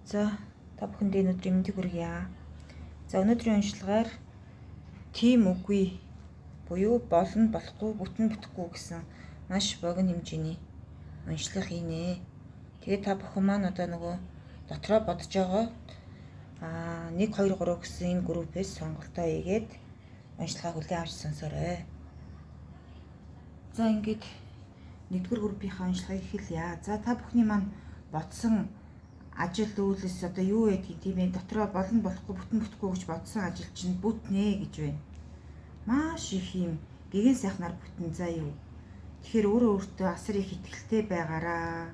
За та бүхэндээ өнөөдрийн мэндийг хүргье. За өнөөдрийн уншлагаар тийм үгүй буюу болно болохгүй бүтэн бүтэхгүй гэсэн маш богино хэмжээний уншлага хийнэ. Тэгээд та бүхэн маань одоо нөгөө дотроо бодож байгаа 1 2 3 гэсэн энэ группээс сонголтоо хийгээд уншлагаа хүлээн авч сонсоорой. За ингээд 1-р группийнхаа уншлагыг эхэлье. За та бүхний маань бодсон ажил үйлс одоо юу байдгийг тийм ээ дотроо болно болохгүй бүтэн бүтэхгүй гэж бодсон ажил чинь бүтнэ гэж байна. Маш их юм гэгэн сайхнаар бүтэн заа юу. Тэгэхээр өөрөө өөртөө асар их итгэлтэй байгаараа.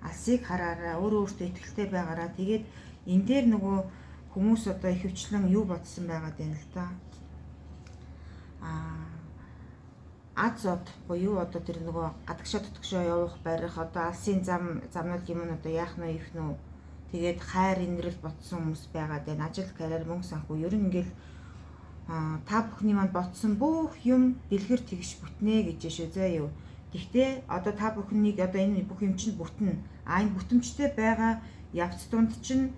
Алсыг хараараа, өөрөө өөртөө итгэлтэй байгаараа. Тэгээд энэ дээр нөгөө хүмүүс одоо их хвчлэн юу бодсон байгаад байна л да. Азот буюу одоо тэр нөгөө гадагшаа тутагшаа явах барих одоо алсын замнууд юм одоо яах нь их нүү тэгээд хайр инрэл бодсон хүмүүс байгаад байна. Ажил карьер мөнгө санхүү ер нь ингээл та бүхний маань бодсон бүх юм дэлгэр тэгш бүтнэ гэж шүү заа юу. Гэхдээ одоо та бүхнийг одоо энэ бүх юм чинь бүтэн. Энэ бүтэмжтэй байгаа явц дунд чинь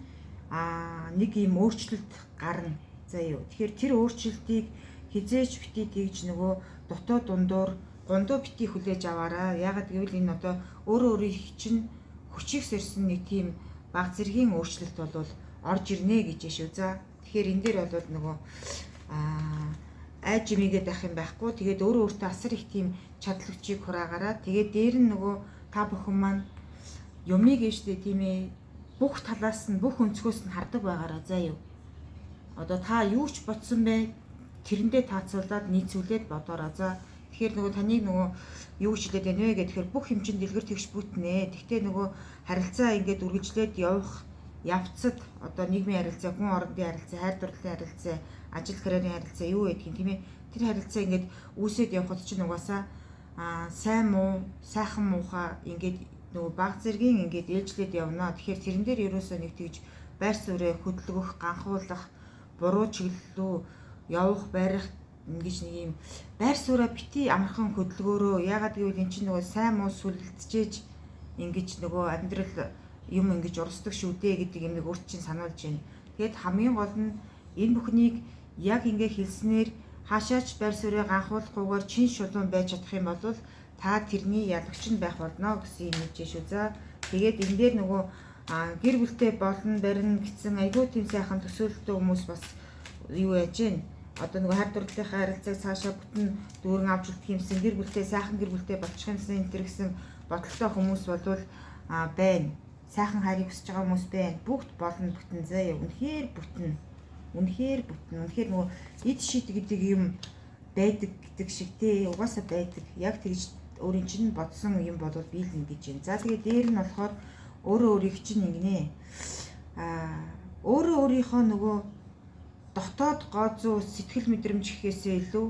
нэг юм өөрчлөлт гарна заа юу. Тэгэхээр тэр өөрчлөлтийг хизээч бити тэгж нөгөө дотоо дундуур гондоо бити хүлээж аваараа. Ягаад гэвэл энэ одоо өөрөө чинь хүчийг сэрсэн нэг тийм баг зэргийн өөрчлөлт бол орж ирнэ гэж шүү. За тэгэхээр энэ дээр бол нөгөө айж имигээд байх юм байхгүй. Тэгээд өөртөө асар их тийм чадлагчийг хураагаараа. Тэгээд дээр нь нөгөө та бүхэн маань юмыг штэ тийм ээ бүх талаас нь бүх өнцгөөс нь хардаг байгаараа заа юу. Одоо та юу ч бодсон бэ? Тэрэндээ таацуулаад нийцүүлээд бодоороо. За тэгэхээр нөгөө таныг нөгөө юу гэж хэлээд байна вэ гэхээр бүх хэмжээнд дэлгэр тэгш бүтнэ. Тэгтээ нөгөө харилцаа ингээд үргэлжлээд явах явцад одоо нийгмийн харилцаа, хүн орондын харилцаа, хайр дурлалын харилцаа, ажил карьерийн харилцаа юу гэдгийг тийм ээ. Тэр харилцаа ингээд үүсээд явхад чинь угаасаа сайн муу, сайхан муухай ингээд нөгөө баг зэргийн ингээд ээлжлээд явна. Тэгэхээр тэрэн дээр ерөөсөө нэг тэгж байр сууриа хөдөлгөх, ганхуулах, буруу чиглэлөө явах барих ингэж нэг юм байр сууриа бити амархан хөдөлгөөрөө. Ягаад гэвэл эн чинь нөгөө сайн муу сүлэлцэж ингэж нөгөө амьдрал юм ингэж урсдаг шүү дээ гэдэг юмыг өөрт чинь сануулж байна. Тэгэхэд хамгийн гол нь энэ бүхнийг яг ингэ хэлснээр хаашаач байр сууриа ганхуулахгүйгээр чин шулуун байж чадах юм бол та тэрний ялагч нь байх болно гэсэн юм хэлж шүү. За тэгээд энэ дээр нөгөө гэр бүлтэй болно барина гэсэн айгүй тийм сайхан төсөөлөлтөө хүмүүс бас юу яаж байна. Одоо нөгөө хайр дурлалын харилцааг цаашаа бүтэн дүүрэн авч үлдэх юмсан гэр бүлтэй сайхан гэр бүлтэй болчих юмсан энэ төр гэсэн бодолтой хүмүүс болвол байна. Сайхан хайрыг хүсэж байгаа хүмүүс байна. Бүгд болно бүтэн заа яа. Үнэхээр бүтэн. Үнэхээр бүтэн. Үнэхээр нөгөө эд шид гэдэг юм байдаг гэдэг шиг тий угаасаа байдаг. Яг тэгж өөрийн чинь бодсон юм бодвол биелнэ гэж юм. За тэгээ дээр нь болохоор өөрийнхөө чинь ингэнэ. Өөрийнхөө нөгөө дотоод гооцоо сэтгэл мэдрэмж гэхээсээ илүү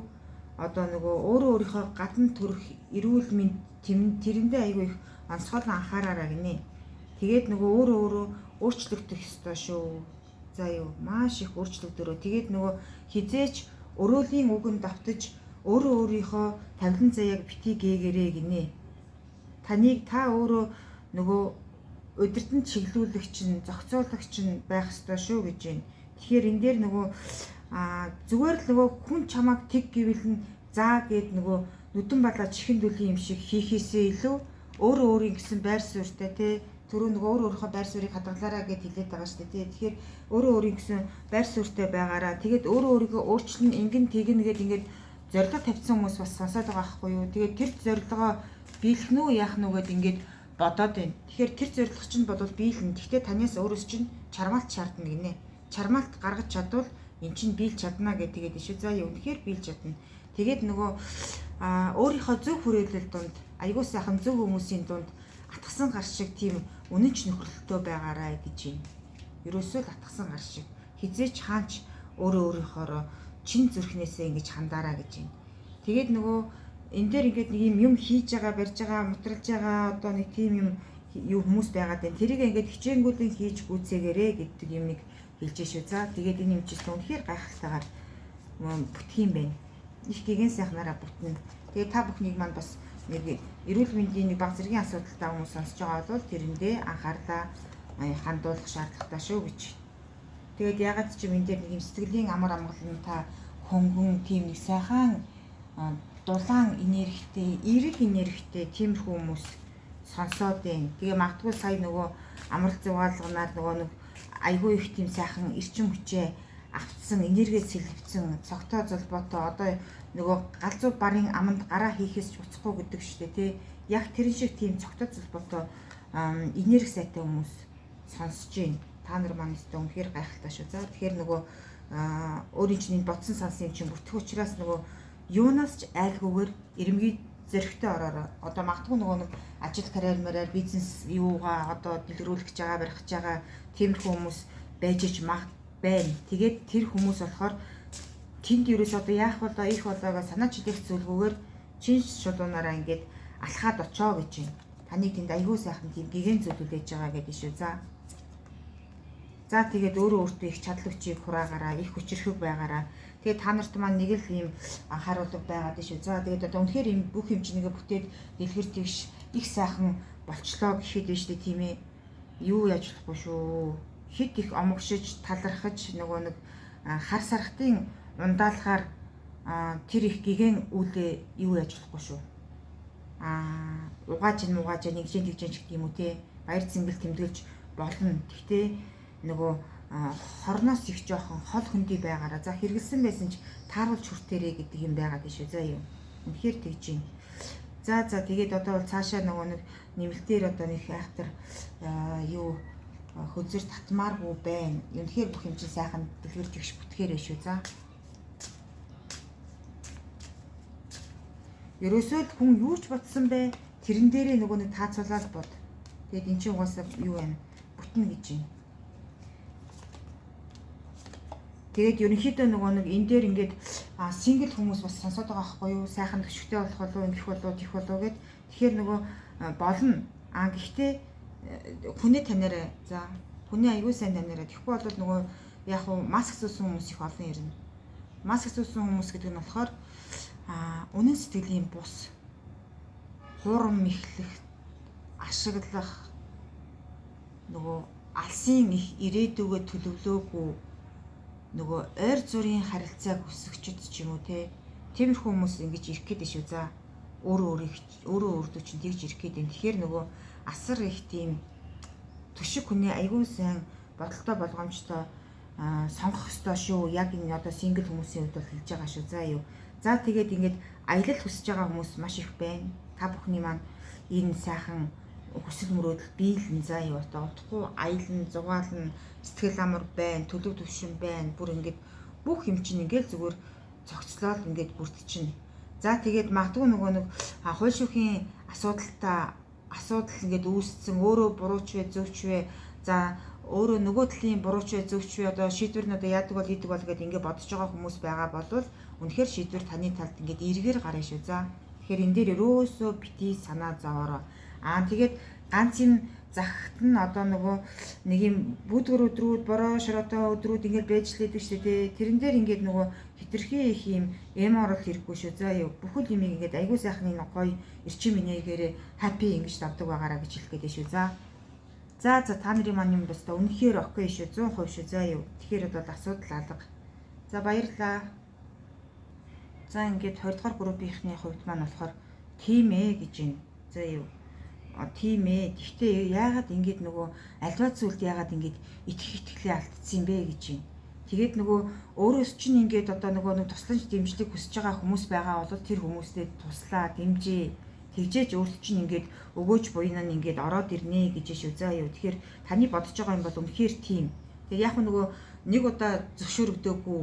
одоо нөгөө өөрийнхөө гадна төрөх эрүүл мэнд тэрэндээ айгүй их онцгойлон анхаараараа гинэ. Тэгээд нөгөө өөрөө өөрчлөгдөх ёстой шүү. За юу маш их өөрчлөгдөрөө. Тэгээд нөгөө хизээч өрөөлийн үгэнд давтаж өөрийнхөө тавилан заяаг бити гээгэрээ гинэ. Та өөрөө нөгөө удирдан чиглүүлэгч нь зохицуулагч нь байх ёстой шүү гэж байна. Тэгэхээр энэ дээр нөгөө зүгээр л нөгөө хүн чамайг тэг гэвэл нь заа гэд нөгөө нүдэн балаа чихэн дүлийн юм шиг хийхээсээ илүү өөрийн гэсэн байр суурьтай тий түрүү нөгөө өөрийнхөө байр суурийг хадгалаараа гэд хэлээд байгаа шүү дээ тий. Тэгэхээр өөрийн гэсэн байр суурьтай байгаараа тэгээд өөрийгөө өөрчлөн ингэн тэгнэ гэд ингээд зорилго тавьсан хүмүүс бас сонсоод байгаа байхгүй юу. Тэгээд тэр зорилгоо биелэх нү яах нү гэд ингээд бодоод байна. Тэгэхээр тэр зорилго чинь бодвол биелнэ. Гэхдээ танаас өөрөөс чинь чармаалт шаардна гинэ. Чармаалт гаргаж чадвал эн чинь биелж чадна гэдэг шүү. За үнэхээр биелж чадна. Тэгээд нөгөө өөрийнхөө зөв хүрээлэл дунд айгуу сайхан зөв хүмүүсийн дунд атгсан гар шиг тийм үнэнч нөхөрлөлтөө байгаарай гэж юм. Ерөөсөө л атгсан гар шиг хизээч хаач өөрийнхоороо чин зүрхнээсээ ингэж хандаараа гэж юм. Тэгээд нөгөө энэ дээр ингээд нэг юм хийж байгаа, барьж байгаа, мутралж байгаа одоо нэг тийм юм юу хүмүүс байгаад байна. Тэрийг ингээд хичээнгүүдэн хийж гүйцээгээрээ гэдэг юм нэг хэлж шүү. За тэгээд энэ юм чинь үнэхээр гайхалтайгаар бүтэх юм байна. Их гэгэн сайхнараа бүтнэ. Тэгээд та бүхнийг маань бас нэг эрүүл мэндийн нэг баг зэргийн асуудалтай хүмүүс сонсож байгаа бол тэрэндээ анхаарлаа хандуулах шаардлагатай шүү гэж. Тэгээд ягаад ч юм энэ дээр нэг юм сэтгэлийн амар амгалан та хөнгөн тийм нэг сайхан дулаан энергитэй, эерэг энергитэй тиймэрхүү хүмүүс сонсоод байна. Тэгээ магадгүй сая нөгөө амралт зугаалганаар нөгөө нэг айгүй их тийм сайхан эрчим хүчээ автсан, энерги сэлгэвсэн, цогтой золбоотой одоо нөгөө галзуу барын аманд гараа хийхээс ч уцахгүй гэдэг шүү дээ тий. Яг тэрэн шиг тийм цогтой золбоотой энерги сайтай хүмүүс сонсож байна. Та нар маань өстө үнэхээр гайхалтай шүү. За тэгэхээр нөгөө өөрийн чинь бодсон сансын чинь бүтгэх учраас нөгөө юунаас ч айлгүйгээр эрэмгий зөрөгтэй ороорой. Одоо магадгүй нөгөө нэг ажил карьер мэрээр бизнес юугаа одоо дэлгэрүүлэх гэж байгаа, барих гэж байгаа тиймэрхүү хүмүүс байж ич байна. Тэгээд тэр хүмүүс болохоор тэнд ерөөс одоо яах болоо их болоогоо санаач хэлэх зүйлгүйгээр чин шулуунаараа ингээд алхаад очоо гэж юм. Таныг тэнд аягүй сайхан тийм гэгэн зүйлүүлж байгаа гэдэг шүү. За тэгээд өөрөө өөртөө их чадал хүчийг хураагаараа, их хүчрхэг байгаараа. Тэгээд та нарт маань нэг л ийм анхааруулга байгаад шүү. За тэгээд одоо үнэхээр ийм бүх хэмжээгээ бүтээд дэлгэр тэгш их сайхан болчлоо гэхэд биш үү тийм ээ. Юу яаж болохгүй шүү. Хит их омогшиж, талархаж нөгөө нэг хар сархтын ундаалахаар тэр их гэгэн үлээ юу яаж болохгүй шүү. Угааж нэгжэн тэгжэн ч гэдэг юм уу те. Баяр цэнгэл тэмдэглэж болно. Гэхдээ нөгөө хорноос их жоохон хол хөндөй байгаараа за хэрэгэлсэн байсан ч тааруулж хүртээрээ гэдэг юм байгаад шүү. За юу. Үнэхээр тэгж юм. За тэгээд одоо бол цаашаа нөгөө нэг нэмэлтээр одоо нэг айхтар юу хөзөр татмааргүй байна. Үнэхээр бүх юм чинь сайхан дэлгэр тэгш бүтгээрэй шүү. За. Ерөөсөө л хүн юу ч бодсон бэ? Тэрэн дээрээ нөгөө нэг таацуулаад бод. Тэгээд эн чинь угаасаа юу вэ? Бүтнэ гэж юм. Тэгээд ерөнхийдөө нөгөө нэг энэ дээр ингээд сингл хүмүүс бас сонсоод байгаа байхгүй юу? Сайхан төвшгтэй болох болов, ингэх болов, тэх болов гэд. Тэгэхээр нөгөө болно. Гэхдээ хүнээ танаарай. За хүний аягүй сайн танаарай. Тэгэхгүй бол нөгөө яг уу маск зүүсэн хүмүүс их олон ирнэ. Маск зүүсэн хүмүүс гэдэг нь болохоор үнэн сэтгэлийн бус, хуурам мэхлэх, ашиглах, нөгөө алсын их ирээдүгөө төлөвлөөгүй нөгөө ойр зүрийн харилцааг хүсэгчд ч юм уу те тиймэрхүү хүмүүс ингэж ирэх гээд шүү. За өөрөө өөртөө чинь тэгж ирэх гээд юм. Тэгэхээр нөгөө асар их тийм төшиг хүний аягүй сайн бодолтой болгоомжтой сонгох ёстой шүү. Яг энэ одоо сингл хүмүүсийн хувьд бол хэлж байгаа шүү. За юу. За тэгээд ингээд аялал хүсэж байгаа хүмүүс маш их байна. Та бүхний маань энэ сайхан хүсэл мөрөөдөл биелэн за юу одоо утгагүй аялан зугаална сэтгэл амар байна, төлөв төвшин байна. Бүр ингээд бүх юм чинь ингээд зүгээр цогцлол ингээд бүрдчихнэ. За тэгээд магадгүй нөгөө нэг хууль шүүхийн асуудал ингээд үүссэн өөрөө бурууч вэ зөвч вэ. За өөрөө нөгөө талын бурууч вэ зөвч вэ одоо шийдвэр нь одоо яадаг бол идэг бол гэдэг ингээд бодож байгаа хүмүүс байгаа болвол үнэхээр шийдвэр таны талд ингээд эргээр гарна шүү. За тэгэхээр энэ дээр өрөөсөө бити санаа зовоороо. Тэгээд ганц юм захт нь одоо нөгөө нэг юм бүдгэр өдрүүд бороо шороотой өдрүүд ингээд байж лээдэг шүү дээ. Тэрэн дээр ингээд нөгөө хитрхи их юм эморол хэрэггүй шүү. За юу бүхэл юм ингээд айгуу сайхан энэ гоё эрчим энергиээр хаппи ингэж давдаг байгаараа гэж хэлэх гээд шүү. За та нарын маань юм баста үнэхээр окей шүү. 100% шүү. За юу тэгэхээр бол асуудал алга. За баярлалаа. За ингээд 20 дугаар группийнхний хувьд маань болохоор тийм ээ гэж байна. За юу тийм ээ. Гэхдээ яагаад ингэж нөгөө альва зүйлд яагаад ингэж итгэлээ алдчихсан бэ гэж байна. Тэгээд нөгөө өөрөөс чинь ингэж одоо нөгөө нэг тусламж дэмжлэг хүсэж байгаа хүмүүс байгаа бол тэр хүмүүстэй туслаа, дэмжээ. Тэгжээж өөрт чинь ингэж өгөөж буйнаа нь ингэж ороод ирнэ гэж шүү. За юу. Тэгэхээр таны бодож байгаа юм бол үнэхээр тийм. Тэгээд яг нөгөө нэг удаа зөвшөөрөгдөөгүй.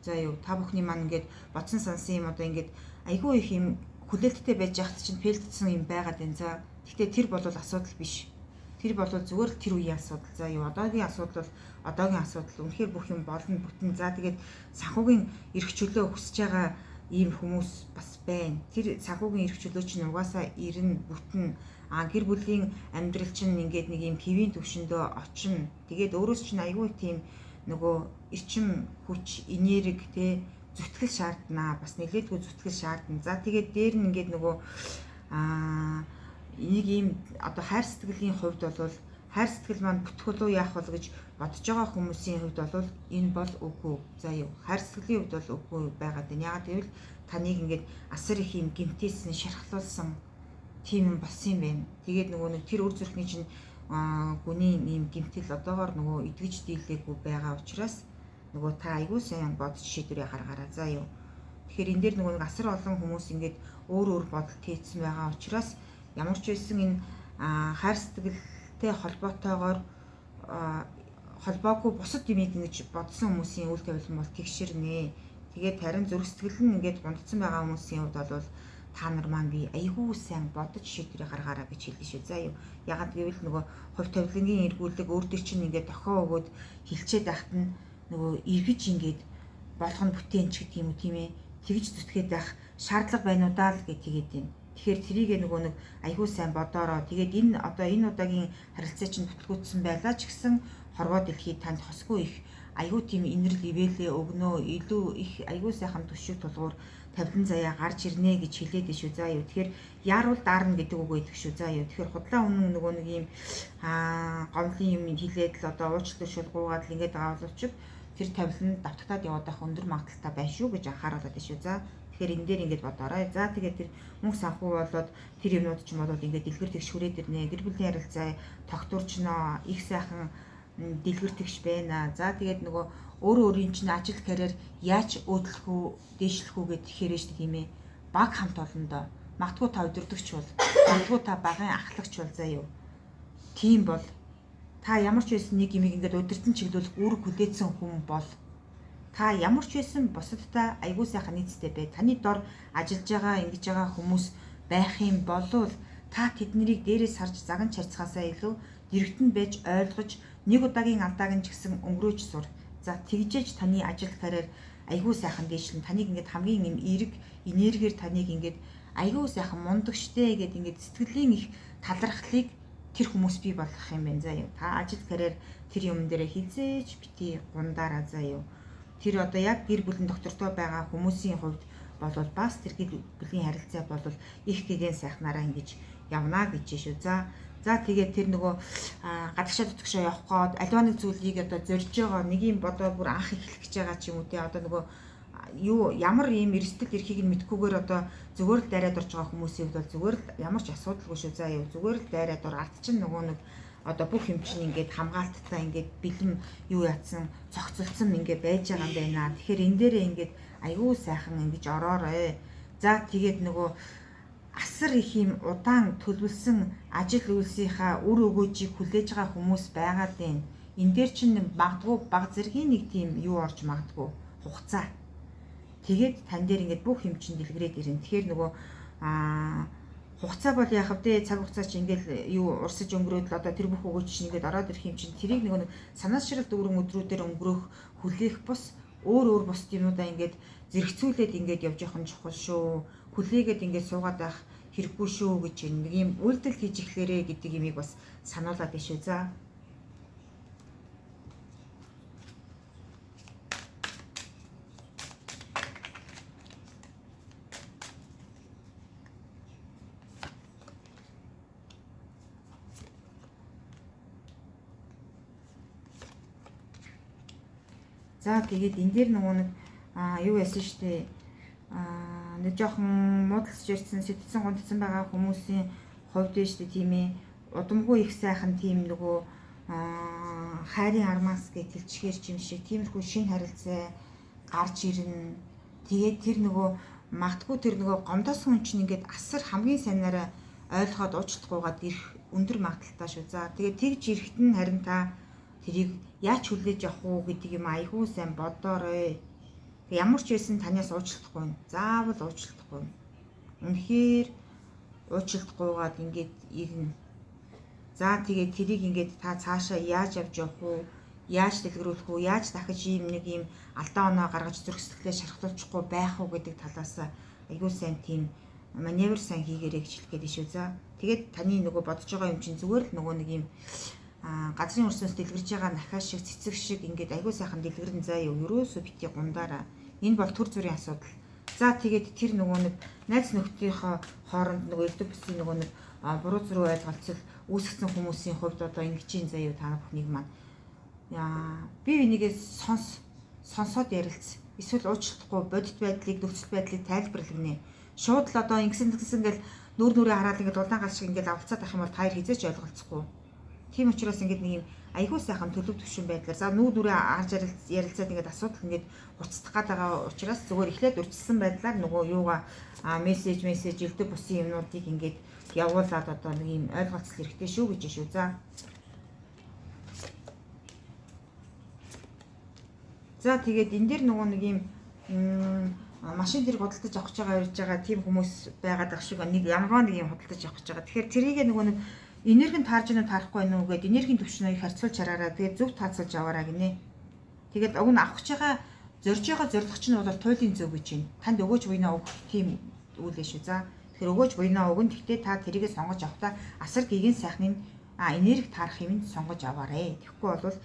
За юу. Та бүхний маань ингэж бодсон сансан юм одоо ингэж айгүй их юм хүлээлттэй байж яхад чинь фейлдсэн юм байгаад байна. За гэхдээ тэр бол асуудал биш. Тэр бол зүгээр л тэр үеийн асуудал. За юу одоогийн асуудал бол одоогийн асуудал. Үнэхээр бүх юм болно бүтэн. За тэгээд санхүүгийн эрх чөлөө хүсэж байгаа ийм хүмүүс бас байна. Тэр санхүүгийн эрх чөлөө чинь угаасаа ирнэ бүтэн. Гэр бүлийн амьдрал чинь ингээд нэг юм хэвийн төвшөндөө очино. Тэгээд өөрөөс чинь аягүй тийм нөгөө эрчим хүч, энерги те зүтгэл шаардна. Бас нэлээдгүй зүтгэл шаардна. За тэгээд дээр нь ингээд нөгөө нэг ийм одоо хайр сэтгэлийн хувьд бол хайр сэтгэл маань бүтгэл үү яах бол гэж бодож байгаа хүмүүсийн хувьд бол энэ бол үгүй. За юу хайр сэтгэлийн хувьд бол үгүй байгаад байна. Яагаад гэвэл таныг ингээд асар их юм гэмтээсэн, шархлуулсан тийм юм болсон юм байна. Тэгээд нөгөө нэг тэр үр зүрхний чинь гүний ийм гэмтэл одоогоор нөгөө идгэж дийлээгүй байгаа учраас нөгөө та айгүй сайн бодож шийдвэрээ гаргаараа. За юу. Тэгэхээр энэ дээр нөгөө нэг асар олон хүмүүс ингээд өөр бодол тээцсэн байгаа учраас ямар ч байсан энэ хайр сэтгэлтэй холбоотойгоор холбоогүй бусад юмыг ингэж бодсон хүмүүсийн үйл явдал бол тэгшэрнэ. Тэгээд харин зүрх сэтгэл нь ингээд гундсан байгаа хүмүүсийн хувьд бол та нар маань би айгүй сайн бодож шийдвэрээ гаргаараа гэж хэлсэн шүү. За юу. Ягаад гэвэл нөгөө хувь тавилангийн эргүүлэг өөртөө чинь ингээд дохио өгөөд хилчээд байхад нь нөгөө эргэж ингээд болох нь бүтээн ч гэдэг юм уу тийм ээ. Тэгж зүтгээд байх шаардлага байна уу даа л гэж тэгээд юм. Тэгэхээр тэрийг нөгөө нэг айгүй сайн бодоороо. Тэгээд энэ удаагийн харилцаа чинь бүтлгүүцсэн байлаа ч гэсэн хорвоо дэлхийд танд хосгүй их айгүй тийм инэрл ивэлээ өгнөө илүү их айгүй сайхан төшөөг тулгуур тавилан заяа гарч ирнэ гэж хэлээд шүү. За юу. Тэгэхээр яарвал даарна гэдэг үг байдаг шүү. За юу. Тэгэхээр худлаа өмнө нөгөө нэг юм гомдлын юм хэлээд л одоо уучлалт шулгуугаад л ингээд байгаа боловч тэр тавилан давтагдаад яваад байх өндөр магадaltaй байна шүү гэж анхааруулад байна шүү. За тэгэхээр энэ дээр ингээд бодоорой. За тэгээд тэр мөнгө санхүү болоод тэр юмнууд ч юм болоод ингээд дэлгэр тэгш хүрээд ирнэ. Гэр бүлийн харилцаа тогтворчноо их сайхан дэлгэр тэгш байна. За тэгээд нөгөө өөрийн чинь ажил карьер яаж өөдлөх үү, дээшлэх үү гэд тэгэхээр шүү тийм ээ. Баг хамт олондоо. Магадгүй та өдөрдөгч бол, магадгүй та багын ахлагч бол заа юу. Тийм бол та ямар ч байсан нэг юмыг ингээд удирдан чиглүүлэх үүрэг хүлээсэн хүн бол та ямар ч байсан бусадтай айгүй сайхан нийцтэй бай. Таны дор ажиллаж байгаа, ингэж байгаа хүмүүс байх юм болвол та тэднийг дээрээс харж заган чарцгаасаа илүү дэрэгтэн байж ойлгож нэг удаагийн алдааг нь ч гэсэн өнгөрөөж сур. За тэгжээж таны ажил карьер айгүй сайхан дээшлэн таныг ингээд хамгийн юм эерэг энергиэр таныг ингээд айгүй сайхан мундаг штэ гэд ингээд сэтгэлийн их талархлыг тэр хүмүүс бий болгох юм байна. За юу. Та ажил карьер тэр юм дээрээ хизээж бити гундаараа за юу. Тэр одоо яг гэр бүлийн доктортой байгаа хүмүүсийн хувьд болвол бас тэр гэр бүлийн харилцаа болвол их гэгэн сайхнараа ингэж явна гэж шүү. За тэгээд тэр нөгөө гадагшаа дутгшаа явах гээд альва нэг зүйлийг одоо зорж байгаа нэг юм бодоо бүр анх эхлэх гэж байгаа ч юм уу те одоо нөгөө юу ямар юм эрсдэл эрхийг нь мэдхгүйгээр одоо зүгээр л дайраад орж байгаа хүмүүсийн хувьд бол зүгээр л ямар ч асуудалгүй шүү. За юу зүгээр л дайраад ор ард чинь нөгөө нэг одоо бүх юм чинь ингээд хамгаалттай ингээд бэлэм юу яатсан цогцолцсон ингээд байж байгаа юм байна. Тэгэхээр энэ дээрээ ингээд аюу сайхан ингэж ороорой. За тэгээд нөгөө асар их юм удаан төлөвлөсөн ажил үйлсийнхаа үр өгөөжийг хүлээж байгаа хүмүүс байгаад байна. Энэ дээр чинь магадгүй баг зэргийн нэг тийм юу орж магадгүй хугацаа. Тэгээд тань дээр ингээд бүх юм чинь дэлгэрээд ирнэ. Тэгэхээр нөгөө хугацаа бол яах вэ? Цаг хугацаа чинь ингээд юу урсаж өнгөрөөд л одоо тэр бүх өгөөж чинь ингээд ороод ирэх юм чинь тэрийг нэг санаашралт дүүрэн өдрүүдээр өнгөрөх хүлээх бус өөр бус юмудаа ингээд зэрэгцүүлээд ингээд явж явах нь чухал шүү. Хүлээгээд ингээд суугаад байх хэрэггүй шүү гэж нэг юм үйлдэл хийж эхлээрэ гэдэг юмыг бас сануулад байна шүү. За. За тэгээд энэ дээр нөгөө нэг юу яасан штэ нэг жоохон муудалж ирсэн сэтгцэн гундсан байгаа хүмүүсийн хувьд штэ тийм ээ удамгүй их сайхан тийм нөгөө хайрын армаас гэж хэлчихээр юм шиг тиймэрхүү шинэ харилцаа гарч ирнэ. Тэгээд тэр нөгөө магадгүй тэр нөгөө гомдоосон хүн чинь ингээд асар хамгийн сайнаараа ойлгоод уучлахгүйгээд ирэх өндөр магадaltaй шүү. За тэгээд тэгж ирэхэд нь харин та тэрийг яаж хүлээж авах уу гэдэг юм айгүй сайн бодоорой. Ямар ч байсан танаас уучлахгүй. Заавал уучлахгүй. Үнэхээр уучлахгүйгээд ингээд ирнэ. За тэгээд тэрийг ингээд та цаашаа яаж авч явах уу? Яаж дэлгэрүүлэх үү? Яаж дахиж ийм нэг ийм алдаа оноо гаргаж зүрх сэтгэлээ шархлуулчихгүй байх уу гэдэг талаас айгүй сайн тийм маневр сайн хийгээрэй гэж хэлэх гээд шүү. За тэгээд таны нөгөө бодож байгаа юм чинь зүгээр л нөгөө нэг ийм газрын өрсөөс дэлгэрж байгаа нахаа шиг цэцэг шиг ингээд айгүй сайхан дэлгэрэн заа юу ерөөсөө бити гундаараа энэ бол төр зүрийн асуудал. За тэгээд тэр нөгөө нэг найз нөхдийнхөө хооронд нөгөө элдв бүсийн нөгөө нэг буруу зуруу ойлголцол үүсгэсэн хүмүүсийн хувьд одоо ингэж юм заяа та бүхнийг маань би энийгээ сонсоод ярилц. Эсвэл уучлахгүй бодит байдлыг нөхцөл байдлыг тайлбарлах нэ. Шууд л одоо ингэсэн гэл нүрээ хараад ингээд улаан гал шиг ингээд авалцаад ах юм бол таяр хизээч ойлголцохгүй. Тийм учраас ингээд нэг юм айгүй сайхан төлөв төвшин байдлаар за нүрээ харж ярилцаад ингээд асуудал ингээд хуцдах гээд байгаа учраас зүгээр эхлээд урьдчилсан байдлаар нөгөө юугаа мессеж элдв бусын юмнуудыг ингээд явуулаад одоо нэг юм ойлголцол хэрэгтэй шүү гэж шүү. За тэгээд энэ дээр нөгөө нэг юм машин дээр худалдаж авах гэж байгаа ирж байгаа тийм хүмүүс байгаад ах шиг нэг ямарваа нэг юм худалдаж авах гэж байгаа. Тэгэхээр тэрийг нөгөө нэг энергийн таарж гэнэ таарахгүй байна уу гэдэг энергийн түвшнийг харьцуулж хараараа тэгээд зөв таацуулж аваараа гинэ. Тэгээд уг нь авах гэж байгаа зорж байгаа зорилго чинь бол туйлын зөв гэж байна. Танд өгөөж буйнаа өгөх тийм үйл шүү. За тэгэхээр өгөөж буйнаа өгөн гэхдээ та тэрийгэ сонгож авахдаа асар гигийн сайхныг энерги таарах юм сонгож аваарэ. Тэгэхгүй бол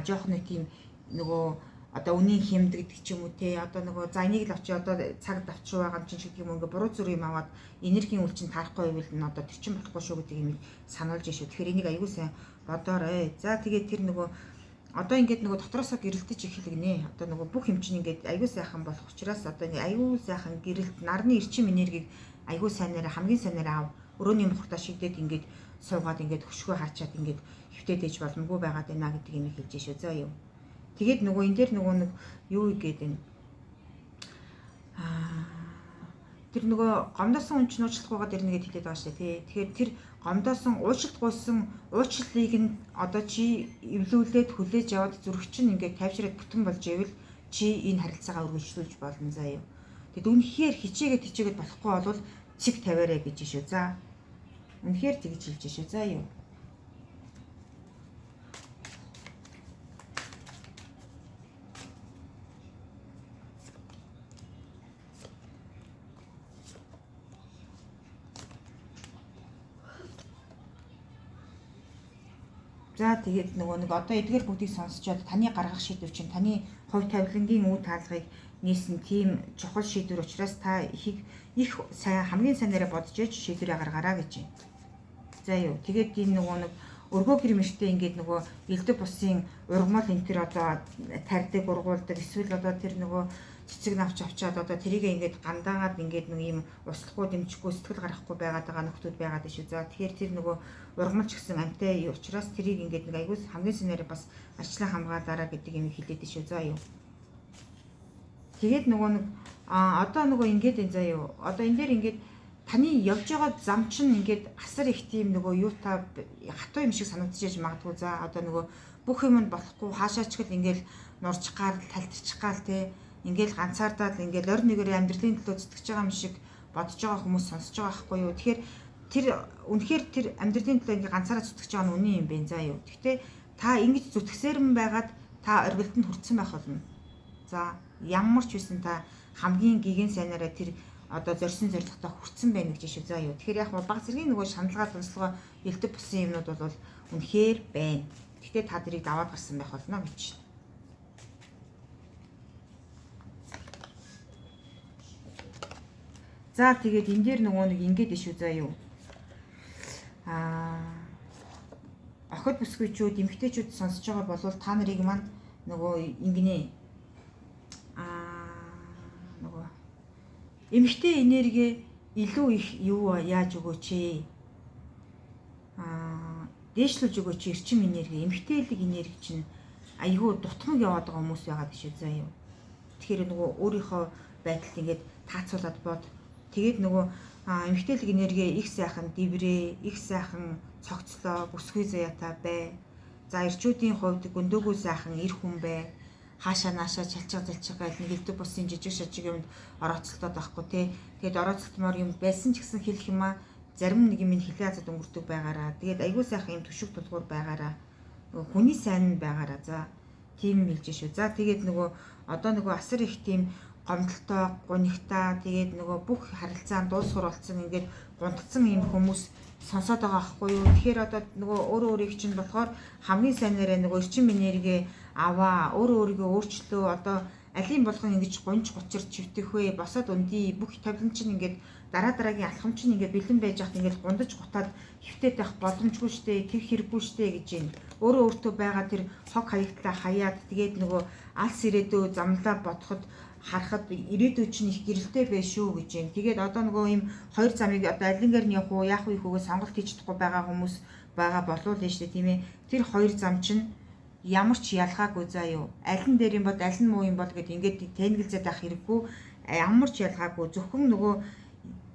жоох нэг тийм нөгөө одоо үнийн хэмд гэдэг ч юм уу те одоо нөгөө за энийг л авчи одоо цаг давчруу байгаа юм чинь гэдэг юм ингээ буруу зүрх юм аваад энергийн үл чинь таарахгүй байвал нь одоо тэр чинь болохгүй шүү гэдэг юм сануулж шүү. Тэгэхээр энийг аягүй сайн бодоорой. За тэгээд тэр нөгөө одоо ингээд нөгөө дотроосоо гэрэлтэж эхэлгэнэ. Одоо нөгөө бүх юм чинь ингээд аягүй сайхан болох учраас одоо нэг аягүй сайхан гэрэлт нарны эрчим энергийг аягүй сайнараа хамгийн сайнараа ав. Өрөөний мохортой шигдээд ингээд суугаад ингээд хөшгөө хаачаад ингээд хөвтөд ээж боломгүй байгаад байна гэдэг юм хэлж шүү. За юу. Тэгээд нөгөө энэ дээр нөгөө нэг юу игээд байна. Тэр нөгөө гомдоосон хүн чинь уучлалгүйгаа дэр нэгэд хэлээд байгаа шүү дээ. Тэгэхээр тэр гомдоосон уучлалгүйсэн уучлалыг нь одоо чи эвлүүлээд хүлээж аваад зүрх чинь ингээд тайвшраад бүтэн болж ивэл чи энэ харилцаагаа үргэлжлүүлж болно заа юу. Тэгэд үнэхээр хичээгээд болохгүй бол цэг тавиараа гэж шүү. За. Үнэхээр тэгж хэлж шүү. За юу. За тэгээд нөгөө нэг одоо эдгээр бүгдийг сонсчоод таны гаргах шийдвэр чинь таны хувь тавилангийн үе таалгыг нээсэн тийм чухал шийдвэр учраас та их сайн хамгийн сайнараа бодож ээж шийдвэрээ гаргаараа гэж байна. За юу тэгээд энэ нөгөө нэг өргөө гэрмэштэй ингээд нөгөө элдв бусын ургамал энэ төр одоо тарьдаг ургуулдаг эсвэл одоо тэр нөгөө цэцэг навч авчаад одоо тэрийг ингээд гандаагаад ингээд нэг юм услахгүй дэмжихгүй сэтгэл гарахгүй байгаад байгаа нөхдүүд байгаад шүү. За тэгэхээр тэр нөгөө ургамалч гэсэн амтай учраас тэрийг ингээд нэг аягүй хамгийн сэнээрээ бас ажлаа хамгаалаараа гэдэг юм хэлээд шүү. За юу. Тэгээд нөгөө нэг одоо нөгөө ингээд энэ заа юу. Одоо энэ дээр ингээд таны явж байгаа зам чинь ингээд асар их тийм нөгөө юу та хатуу юм шиг санагдчихж магадгүй. За одоо нөгөө бүх юм нь болохгүй хаашаач гэл ингээд нурчих гал талтчих гал те ингээл ганцаардаад ингээл орь нэгээрээ амьдралын төлөө зүтгэж байгаа юм шиг бодож байгаа хүмүүс сонсож байгаа байхгүй юу. Тэгэхээр тэр үнэхээр тэр амьдралын төлөө ингээ ганцаараа зүтгэж байгаа нь үнэн юм бэ заа юу. Гэхдээ та ингэж зүтгэсээр нь байгаад та оргилдонд хүрсэн байх болно. За ямар ч байсан та хамгийн гигэн сайнараа тэр одоо зорьсон зорилготой хүрсэн байна гэж шүү. За юу. Тэгэхээр яг баг зэргийн нөгөө шаналгаа тонслогоо элдв бусын юмнууд бол үнэхээр байна. Гэхдээ та тэрийг даваад гарсан байх болно гэж. За тэгээд энэ дээр нөгөө нэг ингэж шүү. За юу. Охид бүсгүйчүүд, эмэгтэйчүүд сонсож байгаа бол та нарыг маань нөгөө ингэнэ. Нөгөө эмэгтэй энерги илүү их юу яаж өгөөч ээ. Дээшлүүлж өгөөч эрчим энерги, эмэгтэйлэг энерги чинь айгүй дутмаг яваад байгаа хүмүүс байгаад шүү. За юу. Тэгэхээр нөгөө өөрийнхөө байдалд ингэж таацуулаад бод. Тэгээд нөгөө эмэгтэйлэг энерги их сайхан дэврээ, их сайхан цогцлоо, бүсгүй заяатай бай. За эрчүүдийн хувьд гүндөөгүй сайхан эр хүн бай. Хаашаа наашаа залчгаа нэг элдв бусын жижиг шажиг юмд орооцолтоод байхгүй те. Тэгээд орооцолтмоор юм байсан ч гэсэн хэлэх юм а зарим нэг юм хэлээ хазад өнгөрдөг байгаараа. Тэгээд айгүй сайхан юм төшөг тулгуур байгаараа. Нөгөө хүний сайн байгаараа. За тийм хэлж шүү. За тэгээд нөгөө одоо нөгөө асар их тийм гомдолтой, гунигтай тэгээд нөгөө бүх харилцаанд дуусгар болсон ингээд гунтцсан юм хүмүүс сонсоод байгаа байхгүй юу. Тэгэхээр одоо нөгөө өөрийг чинь болохоор хамгийн сайнараа нөгөө эрчим энерги аваа, өөрийгөө өөрчлөө одоо алийн болгон ингэж гунж гучир чивтэх вэ? Босоод өндий бүх тавилан чинь ингээд дараагийн алхам чинь ингээд бэлэн байж хат ингээд гундаж гутаад хөвтөд байх боломжгүй штэ, тэр хэрэггүй штэ гэж юм. Өөрөө өөртөө байгаа тэр хог хаягдлаа хаяад тэгээд нөгөө алс ирээдөө замлаа бодоход харахад ирээдүй чинь их гэрэлтэй байх шүү гэж юм. Тэгээд одоо нөгөө ийм хоёр замыг одоо алингаар нь явах уу, яах вэ хөөгээ сонголт хийж чадахгүй байгаа хүмүүс байгаа болов л штэ тийм ээ. Тэр хоёр зам чинь ямар ч ялгаагүй заа юу. Аль нь дээр юм бол аль нь муу юм бол гэд ингээд тэнэгэлзээд авах хэрэггүй. Ямар ч ялгаагүй зөвхөн нөгөө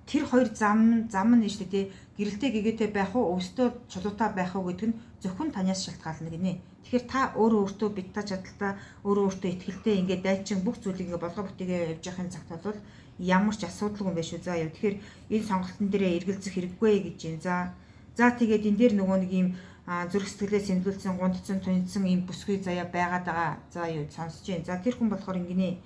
тэр хоёр зам нь штэ тий гэрэлтэй гэгээтэй байх уу, өвстөө чулуутай байх уу гэдэг нь зөвхөн танаас шалтгаална гинэ. Тэгэхээр та өөртөө битта чадaltaа өөртөө ихтгэлтэй ингээд дайчин бүх зүйлийг ингээд болгоо бүтээгээ явж явахын цагт бол ямар ч асуудалгүй юм биш үү заа юу. Тэгэхээр энэ сонголтын дээрээ эргэлзэх хэрэггүй гэж байна. За тэгээд энэ дээр нөгөө нэг юм зүрх сэтгэлээ сэмдүүлсэн, гундцсан, тунцсан ийм бүсгүй заяа байгаад байгаа. За юу сонсож байна. За тэр хүн болохоор ингэнэ.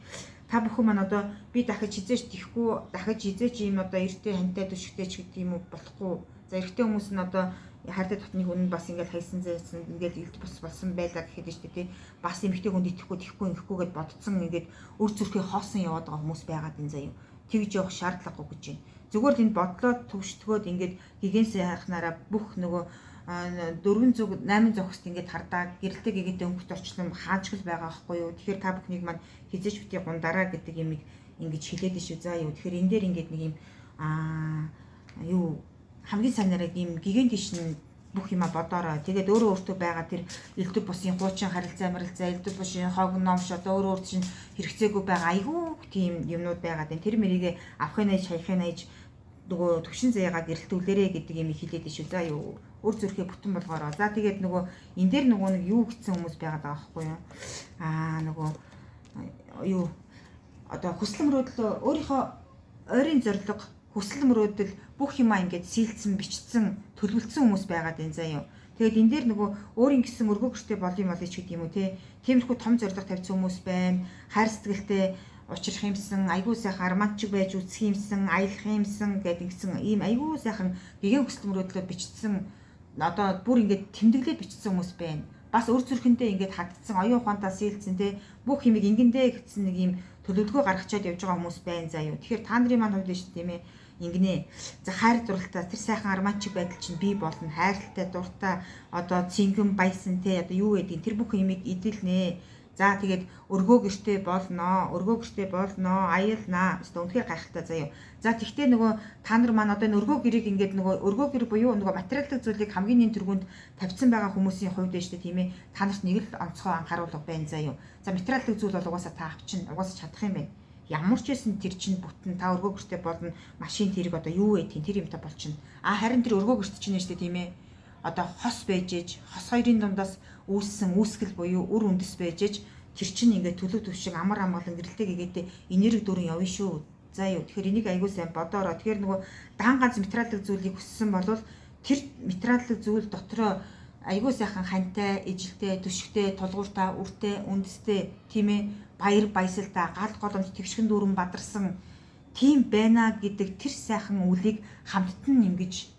Та бүхэн маань одоо би дахиж хизээч тийхгүй, дахиж хизээч ийм одоо эртээ хантай төшгтэй ч гэдэг юм уу болохгүй. За эртээ хүмүүс нь одоо хайртай дотныг үнэн бас ингээд хайсан зайсан ингээд илт бус болсон байлаа гэхэд нь шүү дээ. Бас эмэгтэй хүнд итгэхгүй гэд бодцсон ингээд өр зүрхээ хоосон яваад байгаа хүмүүс байгаад энэ заяа. Тэгж явах шаардлагагүй гэж байна. Зүгээр л энэ бодлоо төвштгөөд ингээд гигэн сайхнараа бүх нөгөө 400 8 зохист ингээд хардаа гэрэлтэй гэгээтэй өнгөт орчлон хаажгал байгаа байхгүй юу. Тэгэхээр та бүхнийг маань хизээч бити гундараа гэдэг юмыг ингэж хэлээд шүү заа юу. Тэгэхээр энэ дээр ингээд нэг юм юу хамгийн санаараа ийм гигэн тишн бүх юма бодоорой. Тэгээд өөртөө байгаа тэр элдв бусын хуучин харилцаа элдв бусын хог номш одоо өөрөөр чинь хэрэгцээгүй байгаа айгүй тийм юмнууд байгаад байна. Тэр мэрийгэ авахын ээж хаяхын ээж нөгөө төвшин заяагаа гэрэлтүүлээрэ гэдэг юм хэлээд шүү заа юу. Өр зүрхээ бүтэн болгоорой. За тэгээд нөгөө энэ дээр нөгөө нэг юу гэсэн хүмүүс байгаад байгаа байхгүй юу? Нөгөө юу одоо хүсэл мөрөөдөл өөрийнхөө ойрын зориг хүсэл мөрөөдөл бүх юмаа ингээд сийлцэн бичсэн төлөвлөсөн хүмүүс байгаад байна заа юу. Тэгээд энэ дээр нөгөө өөрийн гэсэн өргөө гэртэй бол юм ч гэдэг юм уу те. Тиймэрхүү том зориг тавьсан хүмүүс байна. Хайр сэтгэлтэй учрах юмсан, айгүй сайхан романтик байж үсэх юмсан, аялах юмсан гэдэг ингэсэн ийм айгүй сайхан гэгэн хүсэл мөрөөдлөө бичсэн одоо бүр ингээд тэмдэглээд бичсэн хүмүүс байна. Бас өр зүрхэндээ ингээд хагдсан оюун ухаантаа сийлцэн те бүх юмыг ингэндээ гэсэн нэг юм төлөвлөгөө гаргачаад явж байгаа хүмүүс байна заа юу. Тэгэхээр та нарын маань хувьд шүү тийм ээ. Ингэнэ. За хайр дурлалтаа тэр сайхан романтик байдал чинь бий болно. Хайртай дуртай одоо цингэн баясан те одоо юу гэдэг тэр бүх юмыг эдэлнэ. За тэгээд өргөө гэртэй болноо, аялнаа. Өстө үнэхээр гайхалтай заа юу. За тэгвэл нөгөө та нар маань одоо энэ өргөө гэрийг ингээд нөгөө өргөө гэр буюу нөгөө материалын зүйлийг хамгийн нэг түргүнд тавьсан байгаа хүмүүсийн хувьд шүү дээ тийм ээ. Та нарт нэг л онцгой анхааруулга байна заа юу. За материалын зүйл бол угаасаа та авчин угаасаа чадах юм байна. Ямар ч байсан тэр чинь бүтэн та өргөө гэртэй болно. Машин тэрэг одоо юу вэ тийм тэр юмтай болчихно. Харин тэр өргөө гэрт чинь шүү дээ тийм ээ. Одоо хос байж ээж, хос хоёрын дундаас үүссэн үүсгэл буюу үр үндэс байж ээж тэр чинь ингээд төлөв төвшиг амар амгалан гэрэлтэй гэгээдээ энерги дөрөн явна шүү. За юу. Тэгэхээр энийг аягүй сайн бодоорой. Тэгэхээр нөгөө дан ганц материалын зүйлийг хүссэн бол тэр материалын зүйл дотроо аягүй сайхан хантай, ижилтэй, төшгтэй, тулгууртай, үртэй, үндэстэй тийм ээ баяр баясгалтай, гал голомж тэгшгэн дүүрэн бадарсан тийм байна гэдэг тэр сайхан үлийг хамттан ингэж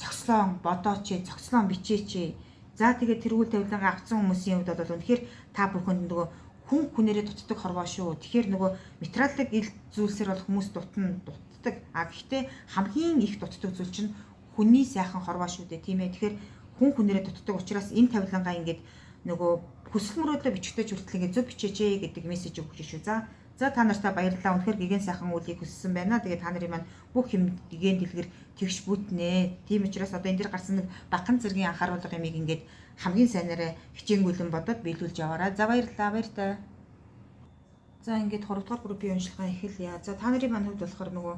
цогцлон бодооч, цогцлон бичээч. За тэгээд тэр үйл тавилангаа авсан хүмүүсийн хувьд бол үнэхээр та бүхэнд нөгөө хүн хүнээрээ дутдаг хорвоо шүү. Тэгэхээр нөгөө материалын ил зүйлсээр бол хүмүүс дутдаг. Гэхдээ хамгийн их дутдаг зүйл чинь хүний сайхан хорвоо шүү дээ, тийм ээ. Тэгэхээр хүн хүнээрээ дутдаг учраас энэ тавилангаа ингээд нөгөө хүсэл мөрөөдлөө бичгтэж хүртэл ингээд зөв бичээч гэдэг мессеж өгч шүү. За та нартай баярлалаа. Үнэхээр гигэн сайхан үлийг хүссэн байна. Тэгээд та нарын маань бүх юм гигэн дэлгэр тэгш бүтнэ. Тийм учраас одоо энэ дэр гарсан нэг багхан зэргийн анхааруулга юмыг ингээд хамгийн сайнараа хичээнгүйлэн бодоод биелүүлж яваарай. За баярлалаа. Баяртай. За ингээд 3 дугаар группийн уншилгаа эхэлье. За та нарын маань хувьд болохоор нөгөө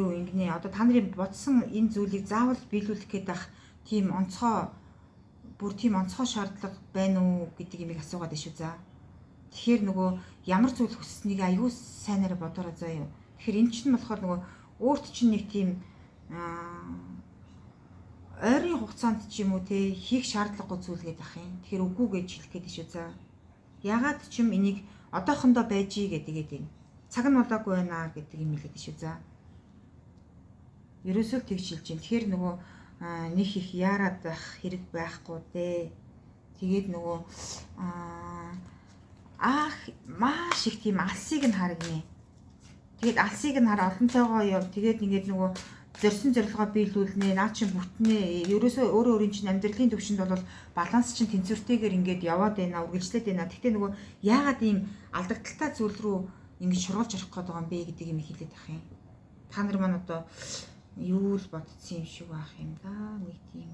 юу ингэнэ. Одоо та нарын бодсон энэ зүйлийг заавал биелүүлэх гээд ах тийм онцгой шаардлага байна уу гэдэг юмыг асуугаад байна шүү. За тэгэхээр нөгөө ямар зүйл хүсснийг аюу сайнараа бодороо заа юу. Тэгэхээр эн чинь болохоор нөгөө өөрт чинь нэг тийм ойрын хугацаанд ч юм уу те хийх шаардлагагүй зүйл гэдэг ах юм. Тэгэхээр үгүй гэж хэлэх гээд шүү. За ягаад ч юм энийг одоохондоо байж гэдэг юм. Цаг нь болоогүй байна гэдэг юм хэлээд шүү. За ерөөсөө тэгж хэлж юм. Тэгэхээр нөгөө нэг их яарад байх хэрэг байхгүй дээ. Тэгээд нөгөө маш их тийм алсыг нь харгана. Тэгээд алсыг нь хар олонтойгоо яв. Тэгээд ингээд нөгөө зорьсон зорилгоо биелүүлнэ. Наа чин бүтнээ. Ерөөсөө өөрөө өөрийн чинь амьдралын төвшөнд бол баланс чинь тэнцвэртэйгээр ингээд яваад байна, үргэлжлээд байна. Гэхдээ нөгөө яагаад ийм алдагдaltaй зүйл рүү ингэж шургуулж орох гээд байгаа юм бэ гэдэг юм хэлээд ах юм. Та нар маань одоо юу л бодсон юм шиг байх юм да. Нэг тийм.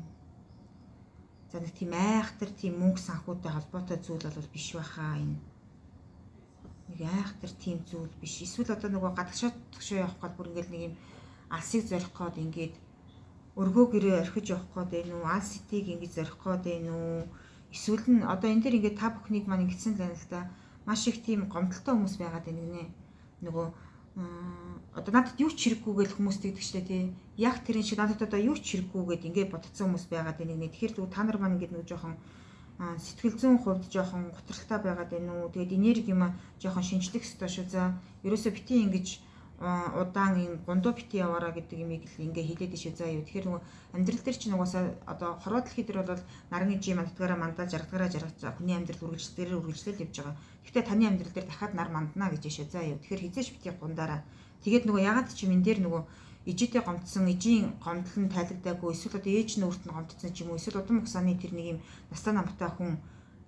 За нэг тийм айхтар тийм мөнгө санхүүтэй холбоотой зүйл бол биш байхаа энэ. Нэг айхтар тийм зүйл биш. Эсвэл одоо нөгөө гадагшаа төгшөө явах гээд бүр ингээл нэг юм алсыг зорих гээд ингээд өргөө гэрээ орхиж явах гээд байна уу? Алс сэтийг ингээд зорих гээд байна уу? Эсвэл нь одоо энэ дэр ингээд та бүхнийг маань ингэсэн л байна л да. Маш их тийм гомдолтой хүмүүс байгаад байна гинэ. Нөгөө одоо надад юу ч хэрэггүй гэж хүмүүс тэгдэг штэ тий. Яг тэрэн шиг надад одоо юу ч хэрэггүй гэд ингээд бодцсон хүмүүс байгаад байна гинэ. Тэгэхээр та нар маань ингээд нэг жоохон сэтгэл зүйн хувьд жоохон готролтой байгаад байна уу? Тэгээд энерги юм жоохон шинжлэх ёстой шүү. За ерөөсөө бити ингэж удаан юм гундуу бити яваараа гэдэг юмыг л ингээ хэлээд ишээ заа юу. Тэгэхээр нөгөө амьдрал дээр чинь угаасаа одоо хорвоо дэлхий дээр бол нарны жим мандгаараа мандаа жаргадгараа жаргаж хүний амьдрал үргэлжлэл явж байгаа. Гэхдээ таны амьдрал дээр дахиад нар манднаа гэж ишээ заа юу. Тэгэхээр хизээш бити гундаараа. Тэгээд нөгөө ягаад ч юм энэ дээр нөгөө ижидээ гомдсон, ижийн гомдол нь тайлагдаагүй, эсвэл одоо ээж нь өөрт нь гомдсон ч юм уу, эсвэл удам хугацааны тэр нэг юм настай намтай хүн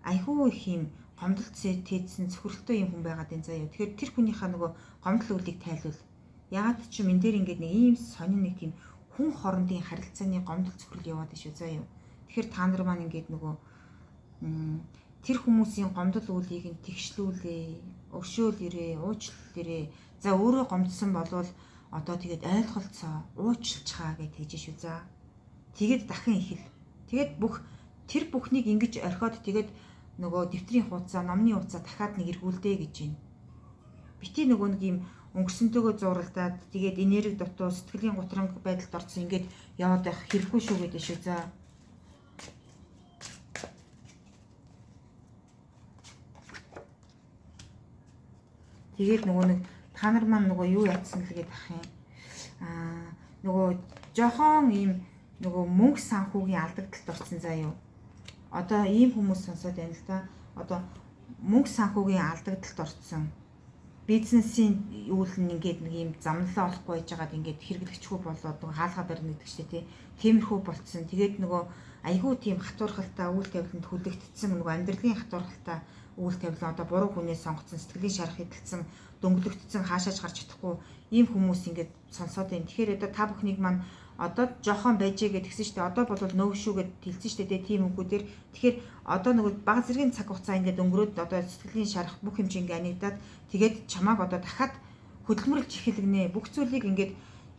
айхуу их юм гомдолт тээдсэн цөхрөлтөө юм хүн байгаад энэ заяа. Тэгэхээр тэр хүнийхээ нөгөө гомдол үйлийг тайлбал ягаад ч юм энэ дээр ингээд нэг ийм сонин нэг тийм хүн хоорондын харилцааны гомдол цөхрөл яваад шүү заяа. Тэгэхээр та нар маань ингээд нөгөө тэр хүмүүсийн гомдол үйлийг нь тэгшлүүлээ, өршөөлөрөө, уучлалээрээ. За өөрөө гомдсон болвол одоо тэгээд ойлголцоо, уучлалцгаа гэж тэгж шүү за. Тэгээд дахин ихэл. Тэгээд тэр бүхнийг ингэж орхиод тэгээд нөгөө дэвтрийн хуудасаа, номны хуудасаа дахиад нэг эргүүлдэ гэж байна. Бити нөгөө нэг юм өнгөрсөнтэйгөө зуралдаад тэгээд энерги дутуу, сэтгэлийн гутранг байдалд орсон ингээд яваад байх хэрэггүй шүү гэдэг шүү за. Тэгээд нөгөө нэг та нар маань нөгөө юу ядсан л гээд ах юм. Нөгөө жохон ийм нөгөө мөнгө санхүүгийн алдагдлалд орсон заа юу. Одоо ийм хүмүүс сонсоод байна л да. Одоо мөнгө санхүүгийн алдагдлалд орсон. Бизнесийн үйл нь ингээд нэг юм замналаа олохгүй байж байгаад ингээд хэрэглэгчгүй болоод нөгөө хаалгаа барина гэдэг чинь тиймэрхүү болцсон. Тэгээд нөгөө айгүй тийм хатуурхалтай үйл тавиланд хүлэгдсэн нөгөө амьдралын хатуурхалтай үйл тавилан одоо буруу хүнээс сонгоцсон, сэтгэлийн шарах хэдэлсэн, дөнгөлөгдсөн, хаашаач гарч чадахгүй ийм хүмүүс ингээд сонсоод байна. Тэгэхээр одоо та бүхнийг маань одоо жоохон байжээ гэдгсэн шүү дээ. Одоо бол нөв шүү гэд хэлсэн шүү дээ. Тийм үгүүдээр. Тэгэхээр одоо нөгөө бага зэргийн цаг хугацаа ингээд өнгөрөөд одоо сэтгэлийн шарах бүх хэмжээнгээ анигдаад тэгээд чамааг одоо дахиад хөдөлмөрлж эхэлгэнэ. Бүх зүйлийг ингээд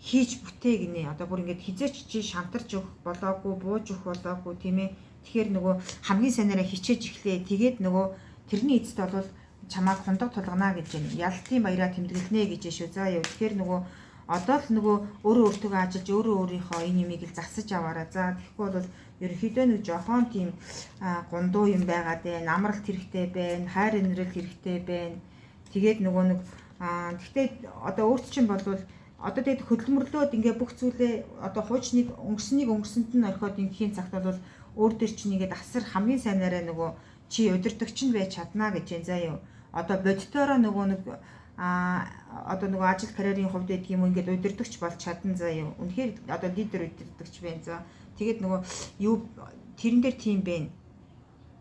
хийж бүтээ гинэ. Одоо бүр ингээд хизээч чи шантарч өгөх болоогүй, бууж өгөх болоогүй тийм ээ. Тэгэхээр нөгөө хамгийн сайнараа хичээж эхлэе. Тэгээд нөгөө тэрний эцэст бол чамааг хундаг тулгана гэж байна. Ялтын баяраа тэмдэглэнэ гэж шүү. За юу. Тэгэхээр нөгөө одоо л нөгөө өөрөө өөртөө ажиллаж өөрөө өөрийнхөө энэ юмыг л засаж аваарай. За тэгэхгүй бол ерөнхийдөө нэг жоохон тийм гундуу юм байгаад байна. Амралт хэрэгтэй байна. Хайр инрэл хэрэгтэй байна. Тэгээд нөгөө нэг гэхдээ одоо өөрт чинь болвол одоо тэгээд хөдөлмөрлөөд ингээ бүх зүйлээ одоо хуучныг өнгөрсөнд нь орхиод ингийн цагт бол өөр дөр чинь ингээд асар хамгийн сайнараа нөгөө чи удирдагч нь байж чадна гэж энэ заа юу. Одоо бодитоороо нөгөө нэг одоо нөгөө ажил карьерийн хувьд гэдэг юм ингээд удирдагч болж чадна заа юу. Үнэхээр одоо лидер удирдагч байна за. Тэгээд нөгөө юу тэрэн дээр тийм байна.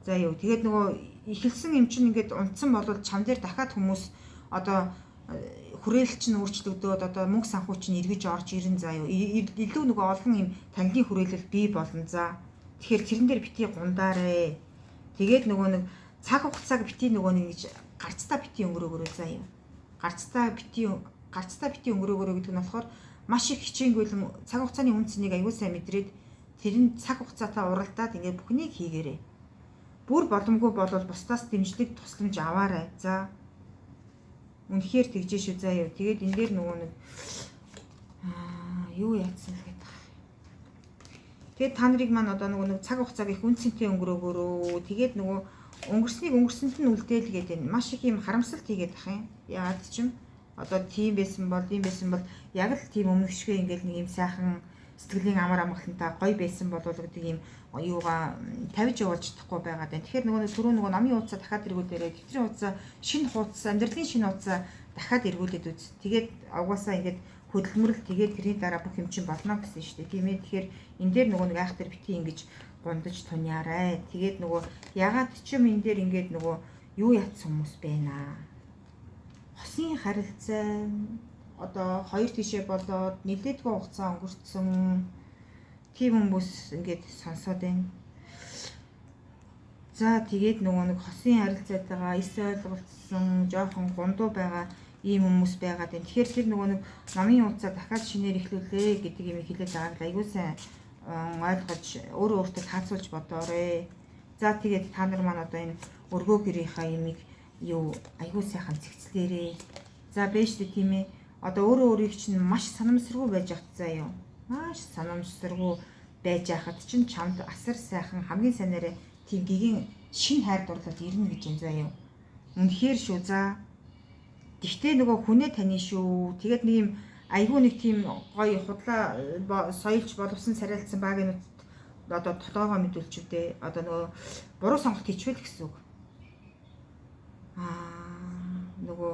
За юу. Тэгээд нөгөө ихэлсэн юм чинь ингээд унтсан болвол чам дээр дахиад хүмүүс одоо хүрээлэл чинь өөрчлөгдөөд одоо мөнгө санхүү чинь эргэж орж ирэн заа юу. Илүү нөгөө олон юм тангийн хүрээлэл бий болно за. Тэгэхээр тэрэн дээр бити гундаарэ. Тэгээд нөгөө нэг цаг хугацааг бити нөгөө нэг гарцтай бити өнгөрөөгөрөө заа юу. Гарцтай бити өнгөрөөгөрөө гэдэг нь болохоор маш их хичээнгүйлэн цаг хугацааны үн цэнийг аягүй сайн мэдрээд тэр нь цаг хугацаатай уралдаад ингээд бүхнийг хийгээрэй. Бүр боломгүй болвол бусдаас дэмжлэг тусламж аваарай. За. Үнэхээр тэгж шүү заа юу. Тэгээд энэ дээр нөгөө нэг юу яатсан л гэдэг. Тэгээд та нарыг маань одоо нөгөө нэг цаг хугацааг их үнцэнтэй өнгөрөөгөрөө тэгээд нөгөө өнгөрсөнд нь үлдээл гэдэг энэ маш их юм харамсалт хийгээд ах юм. Яагаад ч юм одоо тийм байсан бол яг л тийм өмнөшгөө ингээд нэг юм сайхан сэтгэлийн амар амгалантай гоё байсан болов гэдэг юм юугаа тавьж явуулж чадахгүй байгаад байна. Тэгэхээр нөгөө түрүү нөгөө номын хуудасаа дахиад эргүүлээрэй. Дэвтрийн хуудасаа, шинэ хуудас, амьдралын шинэ хуудасаа дахиад эргүүлээд үз. Тэгээд угаасаа ингээд хөдөлмөрлөл тэгээд тэрний дараа бүх юм чинь болно гэсэн шүү дээ. Тийм ээ. Тэгэхээр энэ дээр нөгөө нэг айхтар бити ингэж гундаж туниарай. Тэгээд нөгөө ягаад ч юм энэ дээр ингээд нөгөө юу ятсан хүмүүс байна аа. Хосын харилцаа одоо хоёр тишээ болоод нэлээдгүй хугацаа өнгөрцөн тийм хүмүүс ингээд сонсоод байна. За тэгээд нөгөө нэг хосын харилцаатайгаа эс ойлголцсон жоохон гундуу байгаа ийм хүмүүс байгаад байна. Тэгэхээр тэр нөгөө нэг номын утсаа дахиад шинээр эхлүүлээ гэдэг юм хэлээд байгааг аягүй сайн ойлгож өөрөө өөртөө таацуулж бодоорой. За тэгээд та нар маань одоо энэ өргөө гэрийнхаа юмыг юу аягүй сайхан цэгцлээрээ. За байж дээ тийм ээ. Одоо өөрөө өөрийг чинь маш санамсаргүй байж ахт заа юу. Маш санамсаргүй байж ахад чинь чамд асар сайхан хамгийн сайнараа тийм гигийн шин хайр дурлал ирнэ гэж юм заа юу. Үнэхээр шүү за. Гэхдээ нөгөө хүнээ таны шүү. Тэгээд нэг юм айгүй нэг тийм гоё худлаа соёлж боловсон царайлцсан багийнууд одоо толгоогоо мэдүүлчихвдээ. Одоо нөгөө буруу сонголт хийчихвэл гэсэн үг. Нөгөө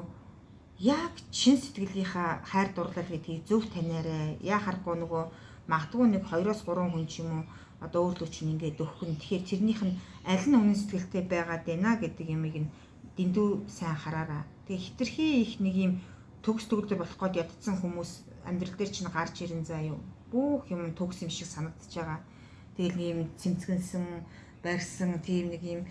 яг чин сэтгэлийнхаа хайр дурлал гэдгийг зөв таниарай. Яа харахгүй нөгөө магадгүй нэг 2-3 хүн ч юм уу одоо өөрлөө чинь ингээд өгөх нь. Тэгэхээр тэрнийх нь аль нь үнэн сэтгэлтэй байгаад байна гэдэг юмыг нь дэндүү сайн хараараа. Тэгээ хитрхи их нэг юм төгс төгөлдөр болох гээд ядцсан хүмүүс амьдрал дээр чинь гарч ирэн заа юу. Бүх юм төгс юм шиг санагдаж байгаа. Тэгэл нэг юм цэмцгэнсэн, барьсан тийм нэг юм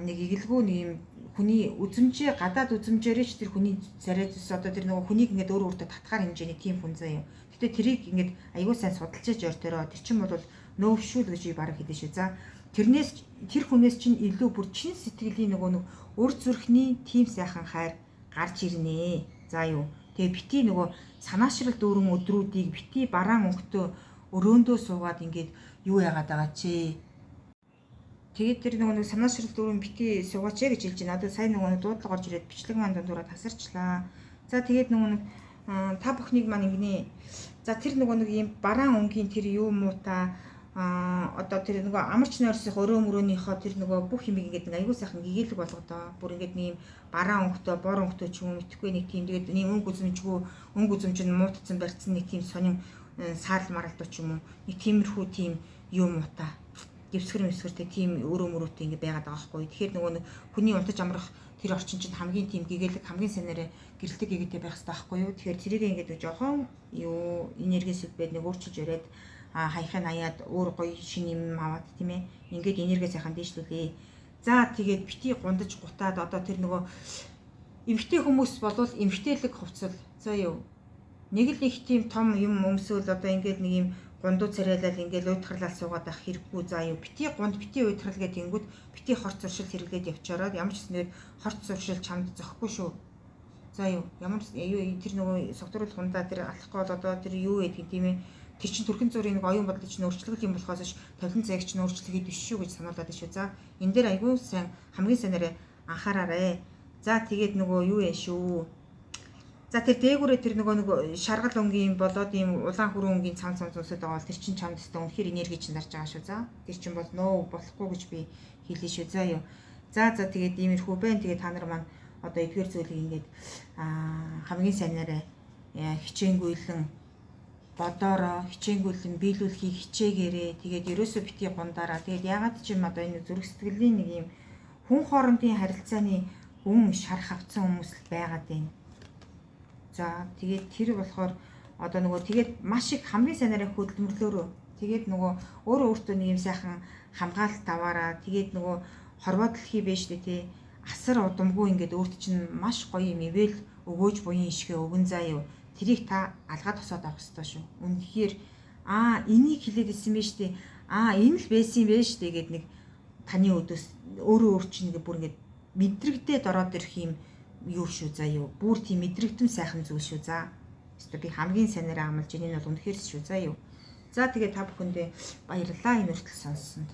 нэг игэлгүй нэг юм хүний үзмжээ гадаад үзмжээрээ ч тэр хүний царайдс одоо тэр нөгөө хүнийг ингээд өөр өөртөө татгаар хэмжээний тийм хүн заа юу. Гэтэ тэрийг ингээд аягүй сайн судалж ойртойроо тэр чинь бол нөөшүүл гэж би бараг хэлээ шүү. За тэрнээс тэр хүнээс чинь илүү бүр чин сэтгэлийн нөгөө нэг өр зүрхний тийм сайхан хайр гарч ирнэ. За юу. Тэгээ бити нөгөө санаашрал дүүрэн өдрүүдийг бити бараан өнгөтөө өрөөндөө суугаад ингээд юу яагаад байгаа чи. Тэгээд тэр нөгөө санаашрал дүүрэн бити суугаач гэж хэлж байна. Одоо сайн нөгөө дуудлага орж ирээд бичлэг маань дундуура тасарчлаа. За тэгээд нөгөө та бүхнийг маань ингэнэ. За тэр нөгөө нэг юм бараан өнгийн тэр юу муута одоо тэр нөгөө амарч нойрсох өрөө мөрөөнийхөө тэр нөгөө бүх юм ингээд аягүй сайхан гэгээлэг болгодоо бүр ингээд нэг бараан өнгөтэй бор өнгөтэй ч юм уу мэдхгүй нэг тийм тэгээд нэг өнгө үзэмж нь муутцсан барьцсан нэг тийм сонин саарл маралдуу ч юм уу нэг тиймэрхүү тийм юу муута гівсгэр мэсгэртэй тийм өрөө мөрөөтэй ингээд байгаад байгаа байхгүй. Тэгэхээр нөгөө нэг хүний унтаж амрах тэр орчин чинь хамгийн тийм гэгээлэг хамгийн санаараа гэрэлтэй гэгээтэй байх хэрэгтэй байхгүй юу. Тэгэхээр тэрийг ингээд жоохон юу энергис бэд нэг өөрчилж яриад хаяхын аяад өөр гоё шин юм аваад тийм ээ. Ингээд энерги сайхан дээшлүүлээ. За тэгээд бити гундаж гутаад одоо тэр нөгөө эмгтэй хүмүүс болвол эмгтээлэг хувцал. За юу. Нэг л их тийм том юм өмсөөл одоо ингээд нэг юм гундуу царайлал ингээд уйтгарлал суугаад байх хэрэггүй. За юу. Бити уйтграл гэдэг ингүүд бити хорц зуршил хэрэглээд явчаараа ямар ч зүйл хорц зуршил чамд зөхгүй шүү. За юу. Ямар юу тэр нөгөө согтруулах хундаа тэр алахгүй бол одоо тэр юу гэдэг тийм ээ. Тэр чинь төрхөн зургийн нэг оюун бодлыг чинь өөрчлөлт юм болохоос ш 50 цагийг чинь өөрчлөлт биш шүү гэж сануулад шүү. За энэ дээр аягүй сайн хамгийн сайнараа анхаараарай. За тэгээд нөгөө юу яа шүү. За тэр дээгүүрээ тэр нөгөө шаргал өнгийн болоод ийм улаан хүрэн өнгийн цам зүсэд байгаа бол тэр чинь чамд өстө үнэхээр энерги чинь дарж байгаа шүү. За тэр чинь бол нөө болохгүй гэж би хэлээ шүү. За юу. За тэгээд иймэрхүү байна. Тэгээд та нар маань одоо эдгээр зүйлийг ингээд хамгийн сайнараа хичээнгүйлэн бодороо хичээнгүйлэн биелүүлэхийг хичээгээрээ тэгээд ерөөсөө бити гундаараа тэгээд ягаад ч юм одоо энэ зүрх сэтгэлийн нэг юм хүн хоорондын харилцааны хүн шарах авцсан хүмүүс л байгаад байна. За тэгээд тэр болохоор одоо нөгөө тэгээд маш их хамгийн сайнараа хөдөлмөрлөөрөө тэгээд нөгөө өөрөө өөртөө нэг юм сайхан хамгаалалт аваараа тэгээд нөгөө хорвоо дэлхий байж дээ асар удамгүй ингээд өөрт чинь маш гоё юм ивэл өгөөж буян ишгэ өгөн заа юу. Тэрийг та алгаад тосоод авах хэрэгтэй шүү. Үнэхээр энийг хэлээд исэн биз дээ. Энэ л байсан юм биш дээ гэд нэг таны өдөөс өөрөө чинь ингээ бүр ингээ мэдрэгдээд ороод ирэх юм юу шүү заа юу. Бүр тийм мэдрэгдэм сайхан зүйл шүү за. Эсвэл би хамгийн сайнараа амлаж энэ нь бол үнэхээр шүү заа юу. За тэгээ та бүхэндээ баярлалаа энэ хүртэл сонссонд.